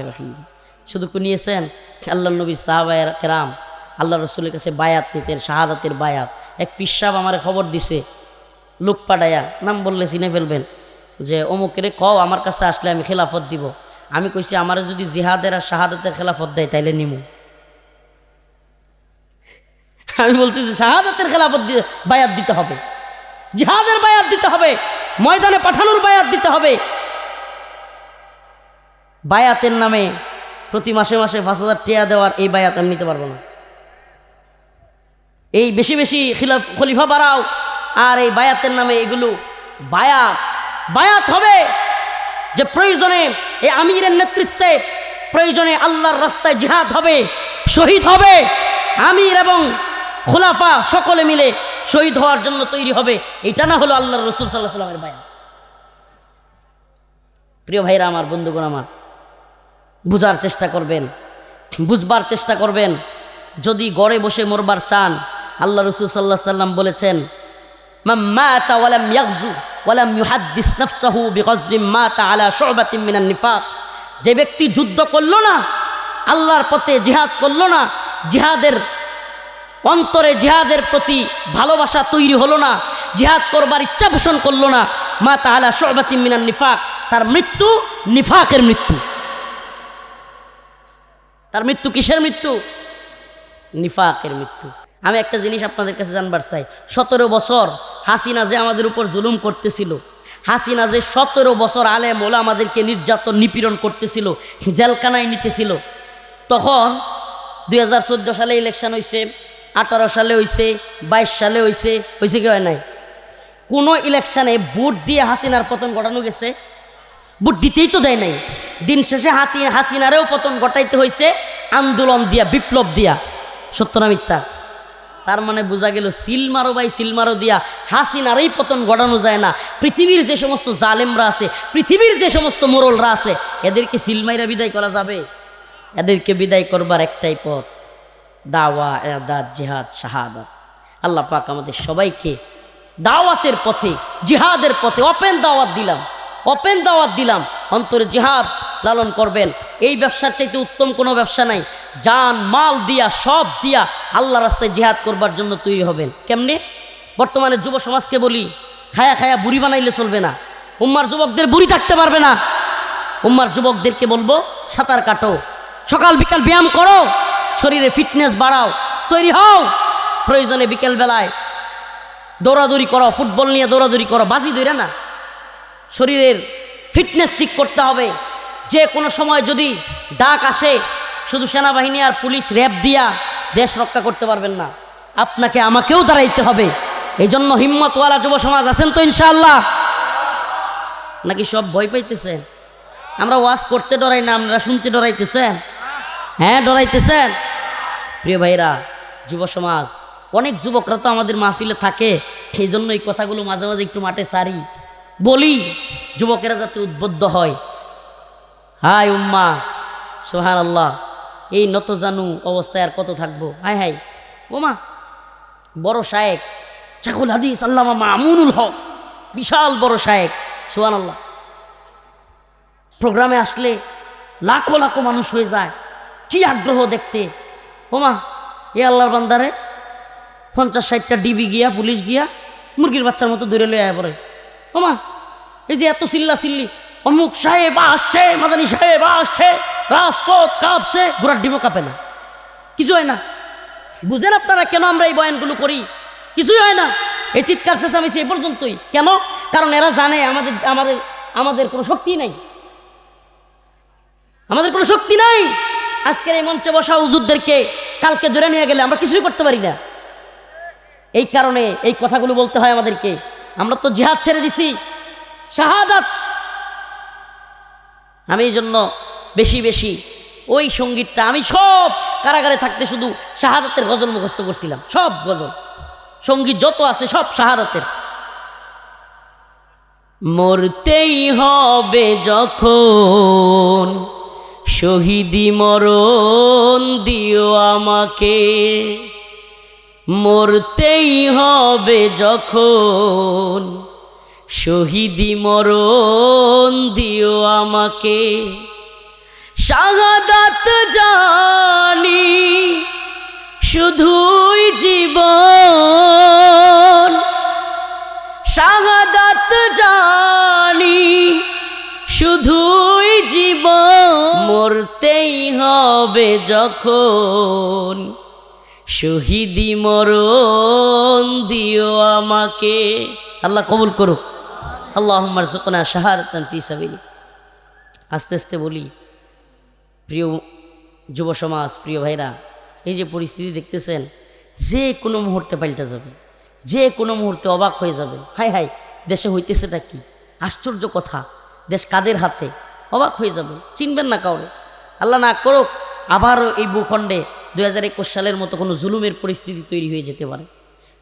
শুধু কি নিয়েছেন? আল্লাহ নবীর সাহাবায়ে কেরাম আল্লাহ রসুলের কাছে বায়াত নিতেন, শাহাদাতের বায়াত। এক পীর সাহেব আমার খবর দিছে, লোক পাঠাইয়া, নাম বললে চিনে ফেলবেন, যে অমুকের কও আমার কাছে আসলে আমি খেলাফত দিব। আমি কইছি আমার যদি জিহাদের আর শাহাদাতের খেলাফত দেয় তাইলে নিমু। আমি বলছি যে শাহাদাতের খেলাফত বায়াত দিতে হবে, জিহাদের বায়াত দিতে হবে, ময়দানে পাঠানোর বায়াত দিতে হবে। বায়াতের নামে প্রতি মাসে মাসে 5,000 টাকা দেওয়ার এই বায়াত আমি নিতে পারবো না। এই বেশি বেশি খলিফা বাড়াও আর এই বায়াতের নামে এগুলো বায়াত বায়াত হবে যে প্রয়োজনে এই আমিরের নেতৃত্বে প্রয়োজনে আল্লাহর রাস্তায় জিহাদ হবে, শহীদ হবে, আমির এবং খোলাফা সকলে মিলে শহীদ হওয়ার জন্য তৈরি হবে। এটা না হলো আল্লাহর রাসূল সাল্লাল্লাহু আলাইহি ওয়াসাল্লামের বায়াত। প্রিয় ভাইরা আমার, বন্ধুগণ আমার, বুঝার চেষ্টা করবেন, বুঝবার চেষ্টা করবেন। যদি গড়ে বসে মরবার চান, আল্লাহ রাসূল সাল্লাল্লাহু আলাইহি ওয়াসাল্লাম বলেছেন, মান মাতা ওয়া লাম ইয়াগজু ওয়া লাম ইউহাদ্দিস নাফসাহু বিগজবিন মাতা আলা শুবাতিন মিনান নিফাক। যে ব্যক্তি যুদ্ধ করলো না, আল্লাহর পথে জিহাদ করলো না, জিহাদের অন্তরে জিহাদের প্রতি ভালোবাসা তৈরি হলো না, জিহাদ করবার ইচ্ছা পোষণ করলো না, মাতা আলা শুবাতিন মিনান নিফাক, তার মৃত্যু নিফাকের মৃত্যু। তার মৃত্যু কিসের মৃত্যু? নিফাকের মৃত্যু। আমি একটা জিনিস আপনাদের কাছে জানবার চাই, 17 বছর হাসিনা যে আমাদের উপর জুলুম করতেছিল, হাসিনা যে 17 বছর আলেম ওলামাদেরকে নির্যাতন নিপীড়ন করতেছিল, জেলখানায় নিতেছিল, তখন 2014 সালে ইলেকশন হয়েছে, 18 সালে হয়েছে, 22 সালে হয়েছে কি হয় নাই? কোনো ইলেকশনে ভোট দিয়ে হাসিনার পতন ঘটানো গেছে? ভোট দিতেই তো দেয় নাই। দিন শেষে হাসিনারেও পতন ঘটাইতে হয়েছে আন্দোলন দিয়া, বিপ্লব দিয়া। সত্য না মিথ্যা? তার মানে বোঝা গেল সিল মারো ভাই, সিল মারো দিয়া হাসিনারই পতন ঘটানো যায় না। পৃথিবীর যে সমস্ত জালেমরা আছে, পৃথিবীর যে সমস্ত মোরলরা আছে, এদেরকে সিল মাইরা বিদায় করা যাবে? এদেরকে বিদায় করবার একটাই পথ, দাওয়া, ইরদাদ, জিহাদ, শাহাদাত। আল্লাহ পাক আমাদের সবাইকে দাওয়াতের পথে, জিহাদের পথে ওপেন দাওয়াত দিলাম, ওপেন দাওয়াত দিলাম, অন্তরে জিহাদ লালন করবেন। এই ব্যবসার চাইতে উত্তম কোনো ব্যবসা নাই। জান মাল দিয়া, সব দিয়া আল্লাহ রাস্তায় জিহাদ করবার জন্য তৈরি হবেন। কেমনে? বর্তমানে যুব সমাজকে বলি, খায়া খায়া বুড়ি বানাইলে চলবে না। উম্মার যুবকদের বুড়ি থাকতে পারবে না। উম্মার যুবকদেরকে বলবো, সাঁতার কাটো, সকাল বিকাল ব্যায়াম করো, শরীরে ফিটনেস বাড়াও, তৈরি হও। প্রয়োজনে বিকেল বেলায় দৌড়াদৌড়ি করো, ফুটবল নিয়ে দৌড়াদৌড়ি করো, বাজি ধরে না। শরীরের ফিটনেস ঠিক করতে হবে। যে কোনো সময় যদি ডাক আসে, শুধু সেনাবাহিনী আর পুলিশ র্যাব দিয়া দেশ রক্ষা করতে পারবেন না, আপনাকে আমাকেও দাঁড়াইতে হবে। এই জন্য হিম্মতওয়ালা যুব সমাজ আছেন তো ইনশাআল্লাহ? নাকি সব ভয় পাইতেছেন? আমরা ওয়াজ করতে ডরাই না, আপনারা শুনতে ডরাইতেছেন? হ্যাঁ, ডরাইতেছেন। প্রিয় ভাইরা, যুব সমাজ, অনেক যুবকরা তো আমাদের মাহফিলে থাকে, সেই জন্য এই কথাগুলো মাঝে মাঝে একটু মাঠে সারি বলি, যুবকেরা যাতে উদ্বুদ্ধ হয়। হাই উম্মা, সুবহানাল্লাহ, এই নত জানু অবস্থায় আর কত থাকবো? হাই হাই ওমা, বড় শায়েক শেখুল হাদিস আল্লামা মামুনুল হক, বিশাল বড় শায়েক, সুবহানাল্লাহ, প্রোগ্রামে আসলে লাখো লাখো মানুষ হয়ে যায়, কি আগ্রহ দেখতে। ওমা, এ আল্লাহর বান্দারে 50-60টা ডিবি গিয়া, পুলিশ গিয়া মুরগির বাচ্চার মতো দৌড়ে লয়ে আয় পড়ে। ওমা, এই যে এত চিল্লা চিল্লি, অমুক সাহেব আসছে, মাদানী সাহেব আসছে, রাজপথ কাঁপছে, ঘোড়ার ডিমও কাঁপে না, কিছু হয় না। বুঝেন আপনারা কেন আমরা এই বয়ানগুলো করি? কিছুই হয় না। এই চিৎকার চেঁচামেচি এই পর্যন্তই। কেন? কারণ এরা জানে আমাদের আমাদের আমাদের কোনো শক্তি নাই, আমাদের কোনো শক্তি নাই। আজকের এই মঞ্চে বসা হুজুরদেরকে কালকে ধরে নিয়ে গেলে আমরা কিছুই করতে পারি না। এই কারণে এই কথাগুলো বলতে হয় আমাদেরকে। আমরা তো জিহাদ ছেড়ে দিছি, শাহাদাত। আমি এই জন্য বেশি বেশি ওই সঙ্গীতটা, আমি সব কারাগারে থাকতে শুধু শাহাদাতের গজল মুখস্থ করছিলাম, সব গজল সঙ্গীত যত আছে সব শাহাদাতের। মরতেই হবে যখন শহীদি মরণ দিও আমাকে, মরতেই হবে যখন শহীদি মরণ দিও আমাকে। শাহাদাত জানি শুধুই জীবন, শাহাদাত জানি শুধুই জীবন, মরতেই হবে যখন শহীদি মরণ দিও আমাকে। আল্লাহ কবুল করুক। আল্লাহুম্মা রযুকনা শাহাদাতান ফি সাবিলি। আস্তে আস্তে বলি, প্রিয় যুব সমাজ, প্রিয় ভাইরা, এই যে পরিস্থিতি দেখতেছেন, যে কোনো মুহূর্তে পাল্টে যাবে, যে কোনো মুহূর্তে অবাক হয়ে যাবে। হাই হাই, দেশে হইতেছেটা কি আশ্চর্য কথা, দেশ কাদের হাতে, অবাক হয়ে যাবে, চিনবেন না কাউরে। আল্লাহ না করুক আবারও এই ভূখণ্ডে 2021 সালের মতো কোনো জুলুমের পরিস্থিতি তৈরি হয়ে যেতে পারে।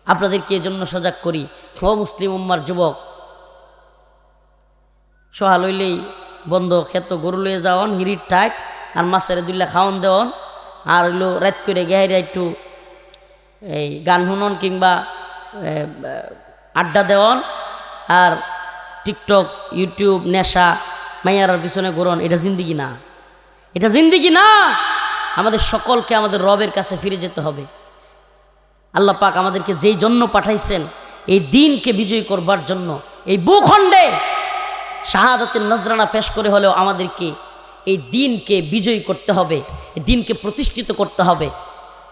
আপনাদেরকে এজন্য সজাগ করি, ও মুসলিম উম্মার যুবক, সহাল হইলেই বন্ধ খেত গরু লয়ে যাওয়ান হিরির টাইট আর মাছের দুল্লা খাওয়ান দেওয়ান, আর হইলো রাত করে গেহাইরা একটু এই গান শুনন কিংবা আড্ডা দেওয়ান, আর টিকটক ইউটিউব নেশা মাইয়ারার পিছনে ঘুরন। এটা জিন্দিগি না, এটা জিন্দিগি না। আমাদের সকলকে আমাদের রবের কাছে ফিরে যেতে হবে। আল্লাহ পাক আমাদেরকে যেই জন্য পাঠাইছেন এই দিনকে বিজয়ী করবার জন্য, এই ভূখণ্ডে শাহাদাতের নজরানা পেশ করে হলেও আমাদেরকে এই দিনকে বিজয়ী করতে হবে, এই দিনকে প্রতিষ্ঠিত করতে হবে।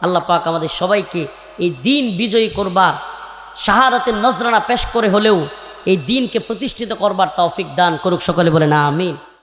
আল্লাহ পাক আমাদের সবাইকে এই দিন বিজয়ী করবার, শাহাদাতের নজরানা পেশ করে হলেও এই দিনকে প্রতিষ্ঠিত করবার তৌফিক দান করুক। সকলে বলেন আমিন।